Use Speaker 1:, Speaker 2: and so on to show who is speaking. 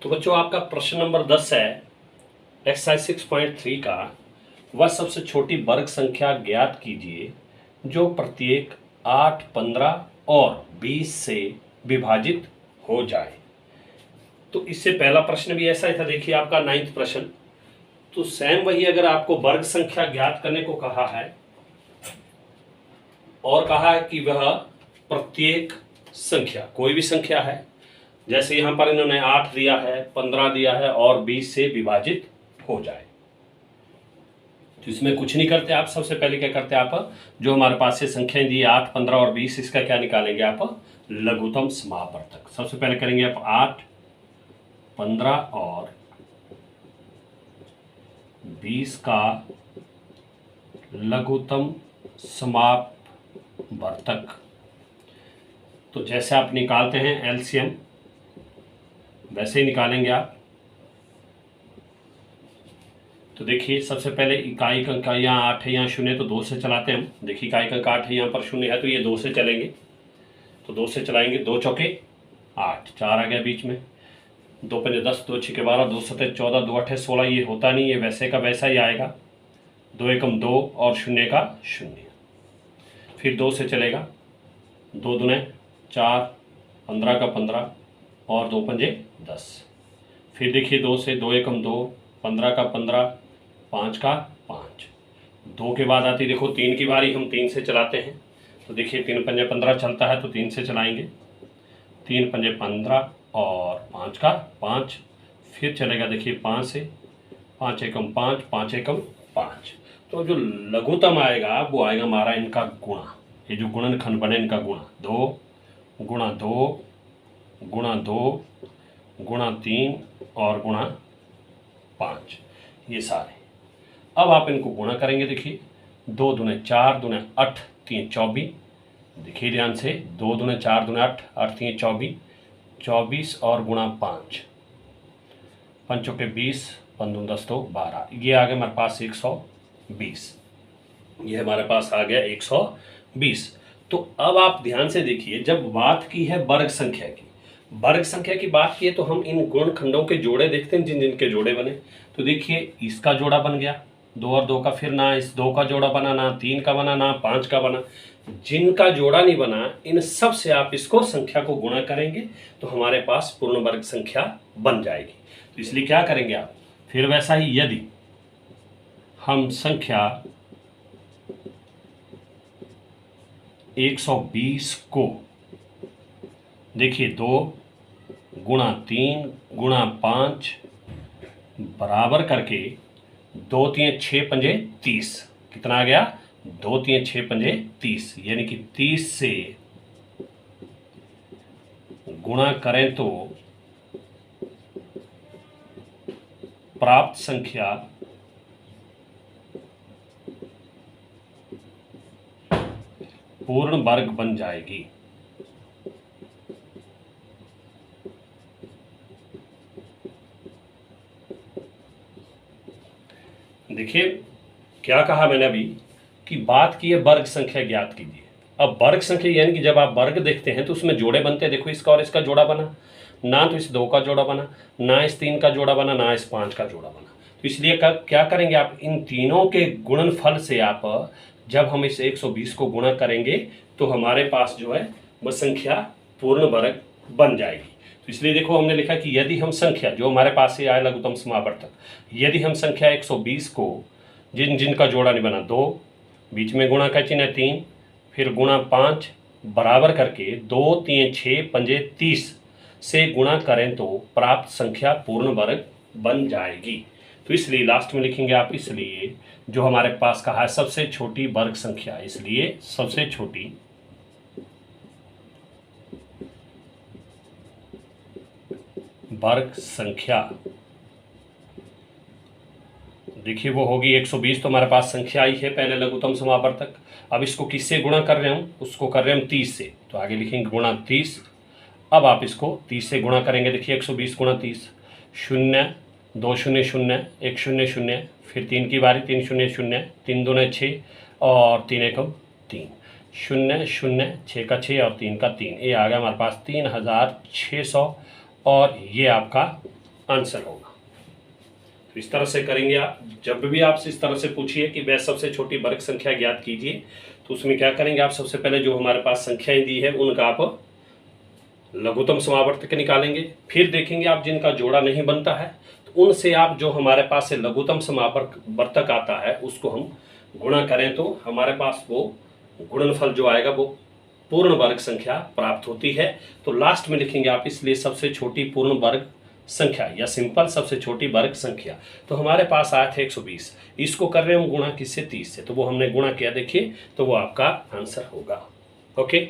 Speaker 1: तो बच्चों आपका प्रश्न नंबर 10 है एक्सरसाइज 6.3 का। वह सबसे छोटी वर्ग संख्या ज्ञात कीजिए जो प्रत्येक 8, 15 और 20 से विभाजित हो जाए। तो इससे पहला प्रश्न भी ऐसा ही था। देखिए आपका 9th प्रश्न, तो सेम वही, अगर आपको वर्ग संख्या ज्ञात करने को कहा है और कहा है कि वह प्रत्येक संख्या, कोई भी संख्या है, जैसे यहां पर इन्होंने 8 दिया है, 15 दिया है और 20 से विभाजित हो जाए। तो इसमें कुछ नहीं करते आप, सबसे पहले क्या करते हैं आप, जो हमारे पास से संख्याएं दी 8, 15 और 20, इसका क्या निकालेंगे आप, लघुत्तम समापवर्तक। सबसे पहले करेंगे आप 8, 15 और 20 का लघुत्तम समापवर्तक। तो जैसे आप निकालते हैं एलसीएम वैसे ही निकालेंगे आप। तो देखिए सबसे पहले इकाई का अंक यहाँ 8 है, यहाँ 0 है, तो 2 से चलाते हैं हम। देखिए इकाई का अंक 8 है, यहाँ पर 0 है, तो ये 2 से चलेंगे। तो 2 से चलाएंगे, 2 चौके 8, 4 आ गया बीच में, 2 पंजे 10, 2 छक्के 12, 2 सत्ते 14, 2 अट्ठे 16। ये होता नहीं, ये वैसे का वैसा ही आएगा। 2 एकम 2 और 0 का 0। फिर 2 से चलेगा, 2 दूने 4, 15 का 15 और 2 पंजे 10। फिर देखिए 2 से, 2 एकम 2, 15 का 15, 5 का 5। 2 के बाद आती देखो 3 की बारी, हम 3 से चलाते हैं। तो देखिए 3 पंजे 15 चलता है, तो 3 से चलाएंगे, 3 पंजे 15 और 5 का 5। फिर चलेगा देखिए 5 से, 5 एकम 5, 5 एकम 5। तो जो लघुत्तम आएगा वो आएगा हमारा इनका गुणा, ये जो गुणनखंड बने इनका गुणा, 2 गुणा 2 गुणा 2 गुणा 3 और गुणा 5, ये सारे। अब आप इनको गुणा करेंगे। देखिए 2 दूने 4, दूने 8, 3 24। देखिए ध्यान से, 2 दूने 4, दूने 8, 8 3 24, 24 और गुणा 5, 5 के 20, 15 10 तो 12। ये आ गया हमारे पास 120। ये हमारे पास आ गया 120। तो अब आप ध्यान से देखिए, जब बात की है वर्ग संख्या की, वर्ग संख्या की बात की है, तो हम इन गुणनखंडों के जोड़े देखते हैं, जिन जिन के जोड़े बने। तो देखिए इसका जोड़ा बन गया 2 और 2 का, फिर ना इस 2 का जोड़ा बना, ना 3 का बना, ना 5 का बना। जिनका जोड़ा नहीं बना, इन सब से आप इसको संख्या को गुणा करेंगे तो हमारे पास पूर्ण वर्ग संख्या बन जाएगी। तो इसलिए क्या करेंगे आप, फिर वैसा ही यदि हम संख्या 120 को देखिए 2 गुणा 3 गुणा 5 बराबर करके 2 3 6 पंजे 30, कितना आ गया, 2 3 6 पंजे 30, यानी कि 30 से गुणा करें तो प्राप्त संख्या पूर्ण वर्ग बन जाएगी। देखिए क्या कहा मैंने अभी, कि बात की है वर्ग संख्या ज्ञात कीजिए। अब वर्ग संख्या यानी कि जब आप वर्ग देखते हैं तो उसमें जोड़े बनते हैं। देखो इसका और इसका जोड़ा बना, ना तो इस 2 का जोड़ा बना, ना इस 3 का जोड़ा बना, ना इस 5 का जोड़ा बना। तो इसलिए क्या करेंगे आप, इन तीनों के गुणनफल से आप जब हम इस 120 को गुणा करेंगे तो हमारे पास जो है वह संख्या पूर्ण वर्ग बन जाएगी। तो इसलिए देखो हमने लिखा कि यदि हम संख्या, जो हमारे पास से आए लघुत्तम समापवर्तक, यदि हम संख्या 120 को, जिन जिनका जोड़ा नहीं बना, 2 बीच में गुणा का चिन्ह 3, फिर गुणा 5 बराबर करके 2 3 6 पंजे 30 से गुणा करें तो प्राप्त संख्या पूर्ण वर्ग बन जाएगी। तो इसलिए लास्ट में लिखेंगे आप, इसलिए जो हमारे पास कहा है सबसे छोटी वर्ग संख्या, इसलिए सबसे छोटी वर्ग संख्या देखिए वो होगी 120। तो हमारे पास संख्या आई है पहले लघुत्तम समापवर्तक। अब इसको किससे गुणा कर रहे हूँ, उसको कर रहे हम 30 से, तो आगे लिखेंगे गुणा 30। अब आप इसको 30 से गुणा करेंगे। देखिए 120 गुणा 30, 0 2 0 0 1 0 0, फिर 3 की बारी, 3 0 0, 3 दूने 6 और 3 एकम 3, 0 0 6 का 6 और 3 का 3। ये आ गया हमारे पास 3600 और ये आपका आंसर होगा। तो इस तरह से करेंगे आप। जब भी आपसे इस तरह से पूछिए कि वह सबसे छोटी वर्ग संख्या ज्ञात कीजिए, तो उसमें क्या करेंगे आप, सबसे पहले जो हमारे पास संख्याएं दी है उनका आप लघुत्तम समावर्तक निकालेंगे। फिर देखेंगे आप जिनका जोड़ा नहीं बनता है तो उनसे आप जो हमारे पास से लघुत्तम समावर्तक आता है उसको हम गुणा करें तो हमारे पास वो गुणनफल जो आएगा वो पूर्ण वर्ग संख्या प्राप्त होती है। तो लास्ट में लिखेंगे आप इसलिए सबसे छोटी पूर्ण वर्ग संख्या या सिंपल सबसे छोटी वर्ग संख्या। तो हमारे पास आया था 120, इसको कर रहे हैं हम गुणा किससे, 30 से, तो वो हमने गुणा किया, देखिए तो वो आपका आंसर होगा। ओके।